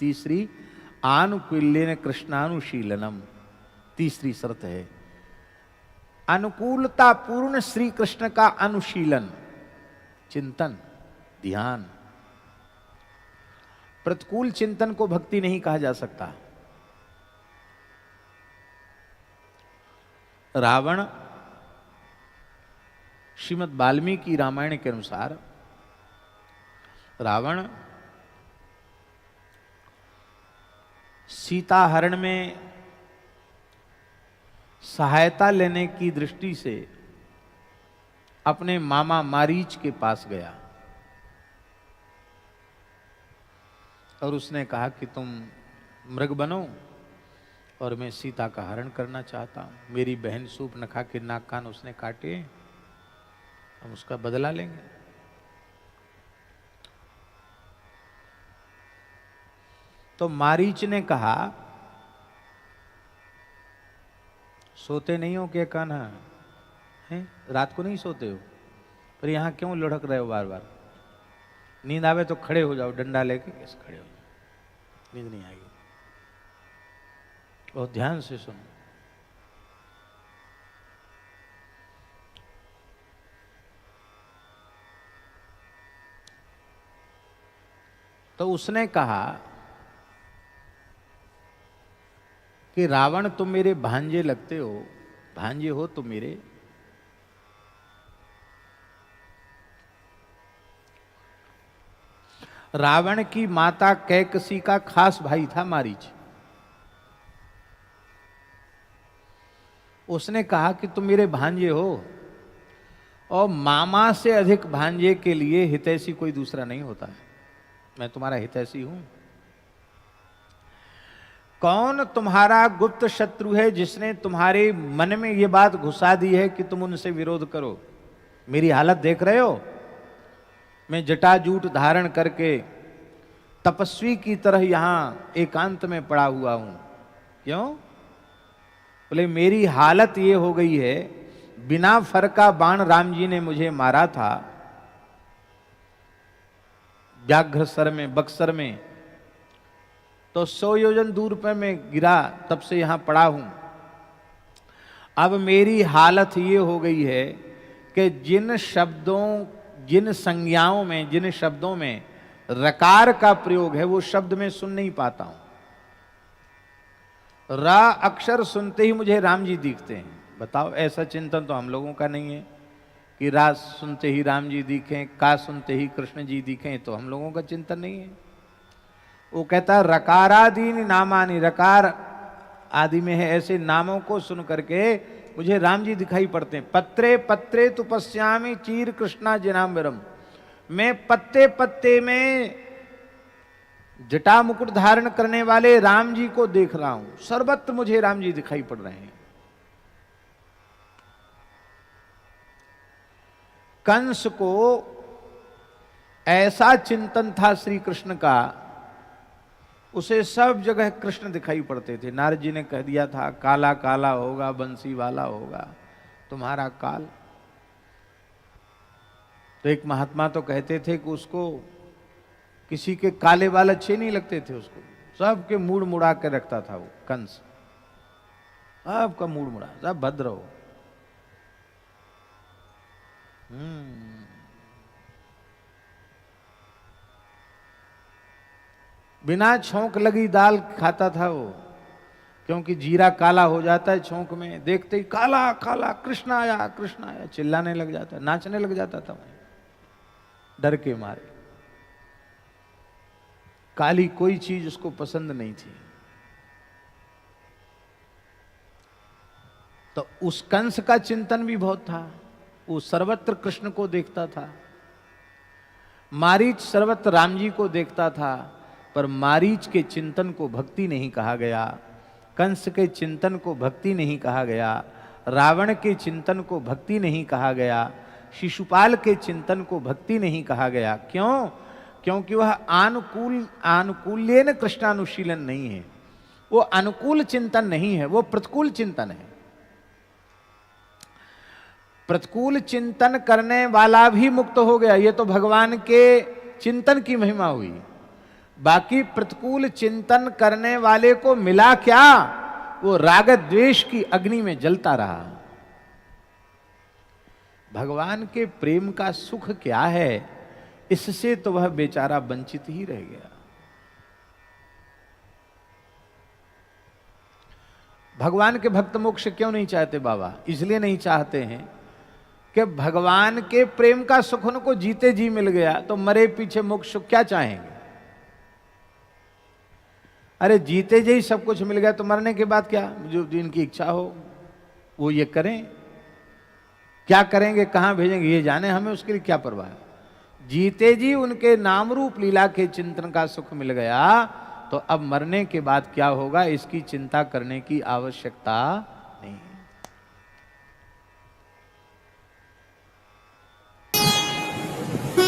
तीसरी आनुकूल्येन कृष्णानुशीलनम, तीसरी शर्त है अनुकूलता पूर्ण श्री कृष्ण का अनुशीलन, चिंतन, ध्यान। प्रतिकूल चिंतन को भक्ति नहीं कहा जा सकता। रावण श्रीमद् वाल्मीकि रामायण के अनुसार रावण सीता हरण में सहायता लेने की दृष्टि से अपने मामा मारीच के पास गया और उसने कहा कि तुम मृग बनो और मैं सीता का हरण करना चाहता हूं। मेरी बहन सूर्पनखा के नाक कान उसने काटे, हम उसका बदला लेंगे। तो मारीच ने कहा, सोते नहीं हो क्या कान्हा? हैं? रात को नहीं सोते हो, पर यहां क्यों लुढ़क रहे हो बार बार? नींद आवे तो खड़े हो जाओ, डंडा लेके कैसे खड़े हो जाओ, नींद नहीं आएगी। बहुत ध्यान से सुनो। तो उसने कहा कि रावण तुम मेरे भांजे लगते हो, भांजे हो तुम मेरे। रावण की माता कैकसी का खास भाई था मारीच। उसने कहा कि तुम मेरे भांजे हो और मामा से अधिक भांजे के लिए हितैषी कोई दूसरा नहीं होता है। मैं तुम्हारा हितैषी हूं। कौन तुम्हारा गुप्त शत्रु है जिसने तुम्हारे मन में यह बात घुसा दी है कि तुम उनसे विरोध करो? मेरी हालत देख रहे हो, मैं जटाजूट धारण करके तपस्वी की तरह यहां एकांत में पड़ा हुआ हूं। क्यों? बोले मेरी हालत ये हो गई है, बिना फर का बाण राम जी ने मुझे मारा था व्याघ्र सर में, बक्सर में, तो 100 योजन दूर पर मैं गिरा, तब से यहां पड़ा हूं। अब मेरी हालत ये हो गई है कि जिन शब्दों, जिन संज्ञाओं में, जिन शब्दों में रकार का प्रयोग है वो शब्द मैं सुन नहीं पाता हूं। रा अक्षर सुनते ही मुझे राम जी दिखते हैं। बताओ, ऐसा चिंतन तो हम लोगों का नहीं है कि रा सुनते ही राम जी दिखें, का सुनते ही कृष्ण जी दिखें, तो हम लोगों का चिंतन नहीं है। वो कहता है रकारादीनि नामानि, रकार आदि में है ऐसे नामों को सुन करके मुझे राम जी दिखाई पड़ते हैं। पत्रे पत्रे तु पश्यामि चीर कृष्णा जिनाम्बरम, मैं पत्ते पत्ते में जटा मुकुट धारण करने वाले राम जी को देख रहा हूं। सर्वत्र मुझे राम जी दिखाई पड़ रहे हैं। कंस को ऐसा चिंतन था श्री कृष्ण का, उसे सब जगह कृष्ण दिखाई पड़ते थे। नारद जी ने कह दिया था काला काला होगा, बंसी वाला होगा तुम्हारा काल। तो एक महात्मा तो कहते थे कि उसको किसी के काले बाल अच्छे नहीं लगते थे, उसको सबके मूड मुड़ा के रखता था वो कंस। सबका मूड मुड़ा, सब भद्र हो। बिना छोंक लगी दाल खाता था वो, क्योंकि जीरा काला हो जाता है छोंक में, देखते ही काला काला, कृष्ण आया कृष्ण आया, चिल्लाने लग जाता, नाचने लग जाता था वहीं डर के मारे। काली कोई चीज उसको पसंद नहीं थी। तो उस कंस का चिंतन भी बहुत था, वो सर्वत्र कृष्ण को देखता था। मारीच सर्वत्र राम जी को देखता था, पर मारीच के चिंतन को भक्ति नहीं कहा गया, कंस के चिंतन को भक्ति नहीं कहा गया, रावण के चिंतन को भक्ति नहीं कहा गया, शिशुपाल के चिंतन को भक्ति नहीं कहा गया। क्यों? क्योंकि वह आनुकूल्येन कृष्णानुशीलन नहीं है। वो अनुकूल चिंतन नहीं है, वो प्रतिकूल चिंतन है। प्रतिकूल चिंतन करने वाला भी मुक्त हो गया, ये तो भगवान के चिंतन की महिमा हुई। बाकी प्रतिकूल चिंतन करने वाले को मिला क्या? वो राग द्वेष की अग्नि में जलता रहा। भगवान के प्रेम का सुख क्या है, इससे तो वह बेचारा वंचित ही रह गया। भगवान के भक्त मोक्ष क्यों नहीं चाहते बाबा? इसलिए नहीं चाहते हैं कि भगवान के प्रेम का सुख उनको जीते जी मिल गया, तो मरे पीछे मोक्ष सुख क्या चाहेंगे? अरे जीते जी सब कुछ मिल गया तो मरने के बाद क्या? जो जिनकी इच्छा हो वो ये करें, क्या करेंगे, कहां भेजेंगे ये जाने, हमें उसके लिए क्या परवाह है। जीते जी उनके नाम रूप लीला के चिंतन का सुख मिल गया, तो अब मरने के बाद क्या होगा इसकी चिंता करने की आवश्यकता नहीं।